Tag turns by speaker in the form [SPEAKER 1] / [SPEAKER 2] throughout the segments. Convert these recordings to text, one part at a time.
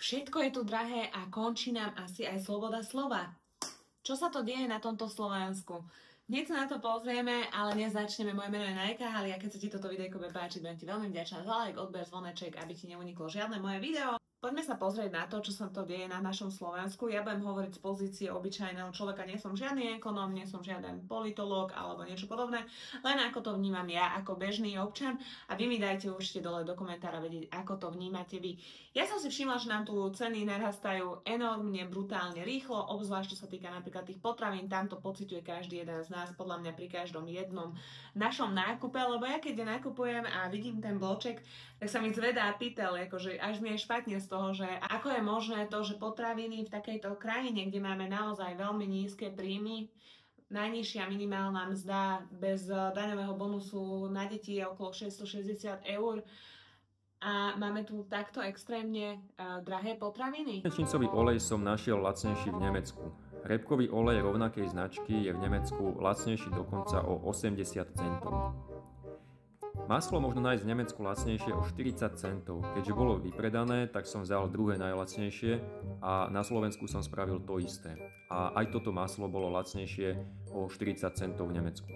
[SPEAKER 1] Všetko je tu drahé a končí nám asi aj sloboda slova. Čo sa to deje na tomto Slovensku? Hneď sa na to pozrieme, ale dnes začneme. Moje meno je Najka Hali a keď sa ti toto videjko bude páčiť, budem ti veľmi vďačná za like, odber, zvoneček, aby ti neuniklo žiadne moje video. Poďme sa pozrieť na to, čo sa to deje na našom Slovensku. Ja budem hovoriť z pozície obyčajného človeka, nie som žiadny ekonóm, nie som žiaden politológ alebo niečo podobné, len ako to vnímam ja ako bežný občan a vy mi dajte určite dole do komentára vedieť, ako to vnímate vy. Ja som si všimla, že nám tu ceny narastajú enormne, brutálne rýchlo, obzvlášť čo sa týka napríklad tých potravín, tam to pociťuje každý jeden z nás, podľa mňa pri každom jednom našom nákupe, lebo ja keď nakupujem a vidím ten bloček, tak sa mi zvedá pytel, akože až mi je špatne z toho, že ako je možné to, že potraviny v takejto krajine, kde máme naozaj veľmi nízke príjmy, najnižšia minimálna mzda bez daňového bonusu na deti je okolo 660 eur a máme tu takto extrémne drahé potraviny.
[SPEAKER 2] Slnečnicový olej som našiel lacnejší v Nemecku. Repkový olej rovnakej značky je v Nemecku lacnejší dokonca o 80 centov. Maslo možno nájsť v Nemecku lacnejšie o 40 centov. Keďže bolo vypredané, tak som vzal druhé najlacnejšie a na Slovensku som spravil to isté. A aj toto maslo bolo lacnejšie o 40 centov v Nemecku.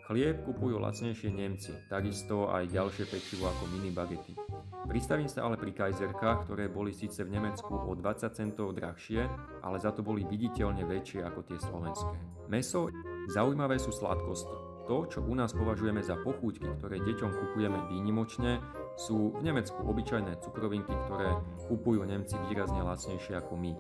[SPEAKER 2] Chlieb kupujú lacnejšie Nemci, takisto aj ďalšie pečivo ako mini bagety. Pristavím sa ale pri kajzerkách, ktoré boli síce v Nemecku o 20 centov drahšie, ale za to boli viditeľne väčšie ako tie slovenské. Mäso, zaujímavé sú sladkosti. To, čo u nás považujeme za pochúťky, ktoré deťom kupujeme výnimočne, sú v Nemecku obyčajné cukrovinky, ktoré kupujú Nemci výrazne lacnejšie ako my.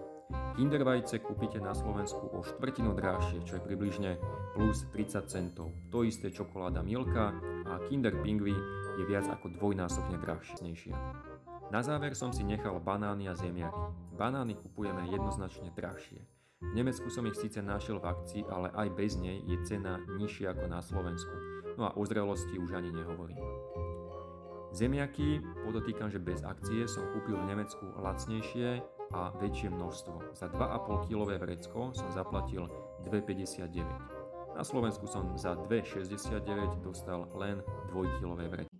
[SPEAKER 2] Kinder vajce kúpite na Slovensku o štvrtinu drahšie, čo je približne plus 30 centov. To isté čokoláda Milka a Kinder Pingvi je viac ako dvojnásobne drahšie. Na záver som si nechal banány a zemiaky. Banány kupujeme jednoznačne drahšie. V Nemecku som ich síce našiel v akcii, ale aj bez nej je cena nižšia ako na Slovensku. No a o zrelosti už ani nehovorím. Zemiaky, podotýkam, že bez akcie som kúpil v Nemecku lacnejšie a väčšie množstvo. Za 2,5 kilové vrecko som zaplatil 2,59. Na Slovensku som za 2,69 dostal len 2-kilové vrecko.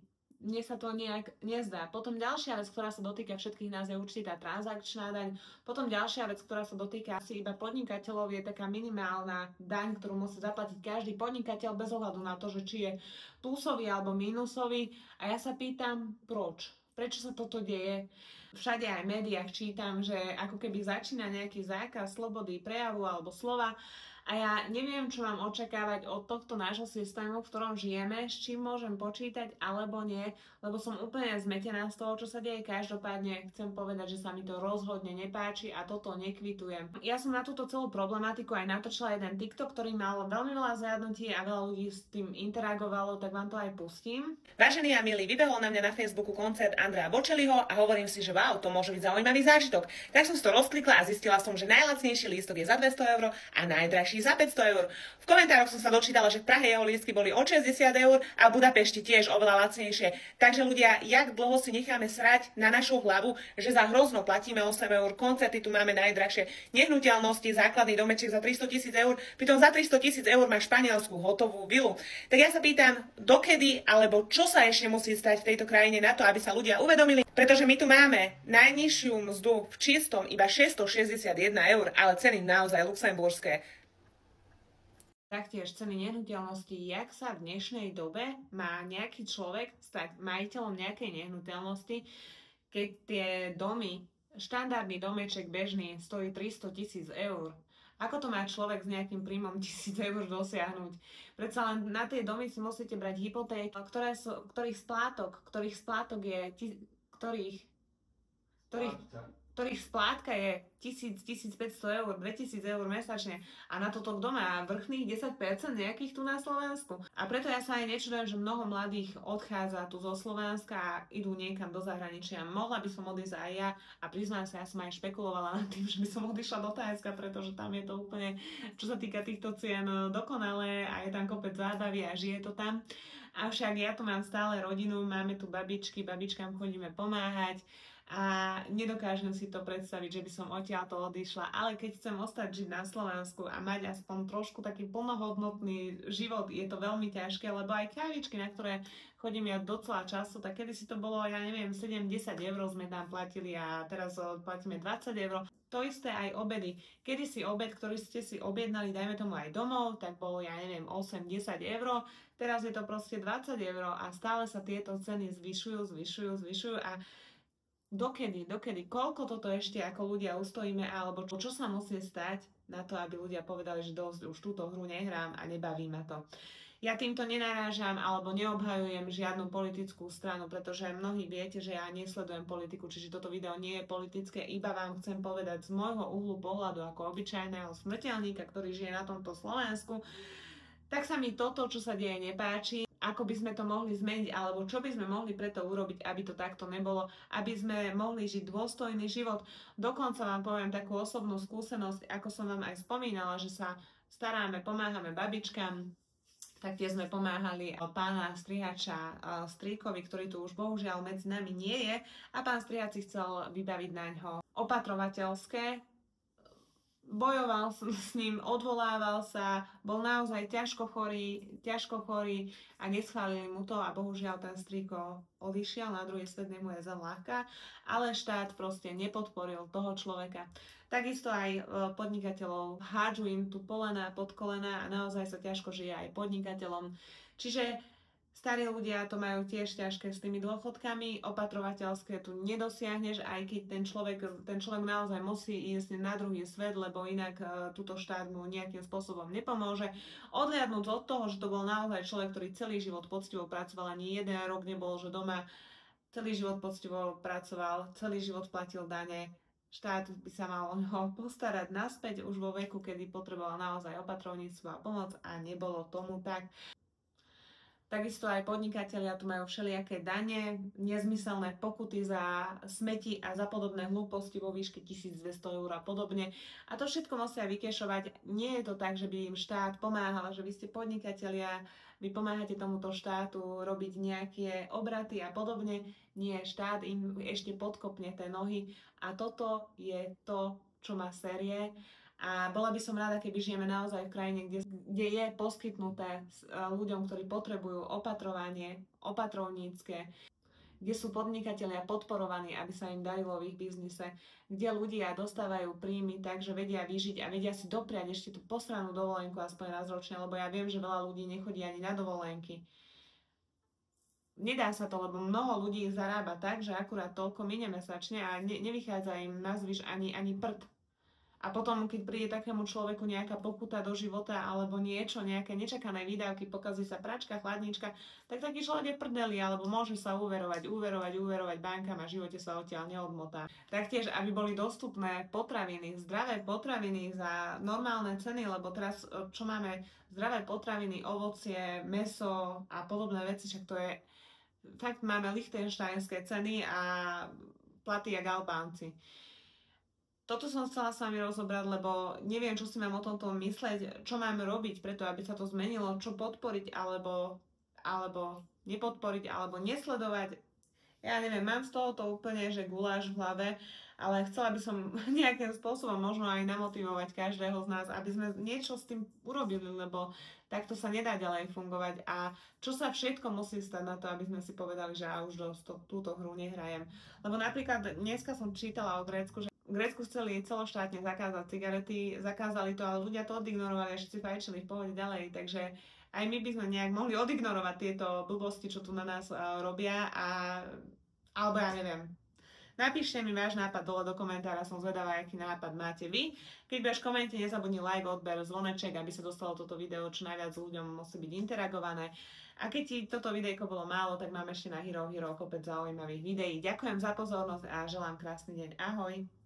[SPEAKER 1] Mne sa to nejak nezdá. Potom ďalšia vec, ktorá sa dotýka všetkých nás, je určite tá transakčná daň. Potom ďalšia vec, ktorá sa dotýka asi iba podnikateľov, je taká minimálna daň, ktorú musí zaplatiť každý podnikateľ bez ohľadu na to, že či je plusový alebo mínusový. A ja sa pýtam, proč? Prečo sa toto deje? Všade aj v médiách čítam, že ako keby začína nejaký zákaz slobody prejavu alebo slova a ja neviem, čo mám očakávať od tohto nášho systému, v ktorom žijeme, s čím môžem počítať alebo nie, lebo som úplne zmetená z toho, čo sa deje. Každopádne chcem povedať, že sa mi to rozhodne nepáči a toto nekvitujem. Ja som na túto celú problematiku aj natočila jeden TikTok, ktorý mal veľmi veľa zhliadnutí a veľa ľudí s tým interagovalo, tak vám to aj pustím. Vážení a milí, vybehol na mňa na Facebooku koncert Andrea Bocelliho a hovorím si, že wow, to môže byť zaujímavý zážitok. Tak som si to rozklikla a zistila som, že najlacnejší lístok je za 200 eur a najdrahší za 500 eur. V komentároch som sa dočítala, že v Prahe jeho lístky boli od 60 eur a v Budapešti tiež oveľa lacnejšie. Takže ľudia, jak dlho si necháme srať na našu hlavu, že za hrozno platíme 8 eur, koncerty tu máme najdrahšie, nehnuteľnosti, základný domeček za 300 000 eur, pritom za 300 000 eur má Španielsku hotovú vilu. Tak ja sa pýtam, dokedy alebo čo sa ešte musí stať v tejto krajine na to, aby sa ľudia uvedomili, pretože my tu máme najnižšiu mzdu v čistom iba 661 eur, ale ceny naozaj luxemburské. Taktiež ceny nehnuteľnosti, jak sa v dnešnej dobe má nejaký človek stať majiteľom nejakej nehnuteľnosti, keď tie domy, štandardný domeček bežný stojí 300 000 eur. Ako to má človek s nejakým príjmom 1000 eur dosiahnuť? Predsa len na tie domy si musíte brať hypotéky, ktorých splátok je ktorých splátka je 1000-1500 eur, 2000 eur mesačne a na toto kto má vrchných 10% nejakých tu na Slovensku. A preto ja sa aj nečudujem, že mnoho mladých odchádza tu zo Slovenska a idú niekam do zahraničia. Mohla by som odísť aj ja a priznám sa, ja som aj špekulovala nad tým, že by som odišla do Thajska, pretože tam je to úplne, čo sa týka týchto cien, dokonalé a je tam kopec zábavy a žije to tam. Avšak ja tu mám stále rodinu, máme tu babičky, babičkám chodíme pomáhať a nedokážem si to predstaviť, že by som odtiaľto odišla, ale keď chcem ostať žiť na Slovensku a mať aspoň trošku taký plnohodnotný život, je to veľmi ťažké, lebo aj kávičky, na ktoré chodím ja docela často, tak kedysi to bolo, ja neviem, 7-10 eur sme tam platili a teraz platíme 20 eur. To isté aj obedy. Kedysi obed, ktorý ste si objednali, dajme tomu aj domov, tak bolo, ja neviem, 8-10 eur. Teraz je to proste 20 eur a stále sa tieto ceny zvyšujú a dokedy, koľko toto ešte ako ľudia ustojíme, alebo čo sa musí stať na to, aby ľudia povedali, že dosť, už túto hru nehrám a nebaví ma to. Ja týmto nenarážam alebo neobhajujem žiadnu politickú stranu, pretože mnohí viete, že ja nesledujem politiku, čiže toto video nie je politické, iba vám chcem povedať z môjho uhlu pohľadu ako obyčajného smrteľníka, ktorý žije na tomto Slovensku, tak sa mi toto, čo sa deje, nepáči. Ako by sme to mohli zmeniť, alebo čo by sme mohli preto urobiť, aby to takto nebolo, aby sme mohli žiť dôstojný život. Dokonca vám poviem takú osobnú skúsenosť, ako som vám aj spomínala, že sa staráme, pomáhame babičkám. Taktiež sme pomáhali pána strihača strýkovi, ktorý tu už bohužiaľ medzi nami nie je, a pán strihač si chcel vybaviť naňho opatrovateľské. Bojoval s ním, odvolával sa, bol naozaj ťažko chorý a neschválili mu to a bohužiaľ ten strýko odišiel, na druhý svet nemu je zem ľahká, ale štát proste nepodporil toho človeka. Takisto aj podnikateľov hádžu im tu polená pod kolena a naozaj sa ťažko žije aj podnikateľom. Čiže starí ľudia to majú tiež ťažké s tými dôchodkami, opatrovateľské tu nedosiahneš, aj keď ten človek naozaj musí ísť na druhý svet, lebo inak túto štát mu nejakým spôsobom nepomôže. Odliadnúť od toho, že to bol naozaj človek, ktorý celý život poctivo pracoval, ani jeden rok nebol, že doma celý život poctivo pracoval, celý život platil dane. Štát by sa mal o neho postarať naspäť už vo veku, kedy potreboval naozaj opatrovníctvo a pomoc a nebolo tomu tak. Takisto aj podnikatelia tu majú všelijaké dane, nezmyselné pokuty za smeti a za podobné hlúposti vo výške 1200 eur a podobne. A to všetko musia vykešovať. Nie je to tak, že by im štát pomáhal, že vy ste podnikatelia, vy pomáhate tomuto štátu robiť nejaké obraty a podobne. Nie, štát im ešte podkopne tie nohy a toto je to, čo má série. A bola by som rada, keby žijeme naozaj v krajine, kde je poskytnuté ľuďom, ktorí potrebujú opatrovanie, opatrovnícke, kde sú podnikatelia podporovaní, aby sa im darilo v ich biznise, kde ľudia dostávajú príjmy tak, že vedia vyžiť a vedia si dopriať ešte tú posranú dovolenku aspoň raz ročne, lebo ja viem, že veľa ľudí nechodí ani na dovolenky. Nedá sa to, lebo mnoho ľudí zarába tak, že akurát toľko minie mesačne a nevychádza im na zvyš ani prd. A potom, keď príde takému človeku nejaká pokuta do života alebo niečo, nejaké nečakané výdavky, pokazí sa pračka, chladnička, tak taký človek je prdeli, alebo môže sa úverovať bankám a v živote sa odtiaľ neodmotá. Taktiež, aby boli dostupné potraviny, zdravé potraviny za normálne ceny, lebo teraz, čo máme, zdravé potraviny, ovocie, mäso a podobné veci, však to je, fakt máme lichtenštajnské ceny a platy jak Albánci. Toto som chcela s vami rozobrať, lebo neviem, čo si mám o tomto mysleť, čo mám robiť preto, aby sa to zmenilo, čo podporiť, alebo nepodporiť, alebo nesledovať. Ja neviem, mám z tohoto úplne, že guláš v hlave, ale chcela by som nejakým spôsobom možno aj namotivovať každého z nás, aby sme niečo s tým urobili, lebo takto sa nedá ďalej fungovať. A čo sa všetko musí stať na to, aby sme si povedali, že ja už túto hru nehrajem. Lebo napríklad dneska som čítala o Grécku, že v Grécku chceli celoštátne zakázať cigarety, zakázali to, ale ľudia to odignorovali a všetci fajčili v pohode ďalej, takže aj my by sme nejak mohli odignorovať tieto blbosti, čo tu na nás robia, alebo ja neviem. Napíšte mi váš nápad dole do komentára, som zvedavá, aký nápad máte vy. Keď budeš v komente, nezabudni like, odber, zvoneček, aby sa dostalo toto video čo najviac ľuďom, musí byť interagované. A keď ti toto videjko bolo málo, tak mám ešte na Hero kopec zaujímavých videí. Ďakujem za pozornosť a želám krásny deň. Ahoj!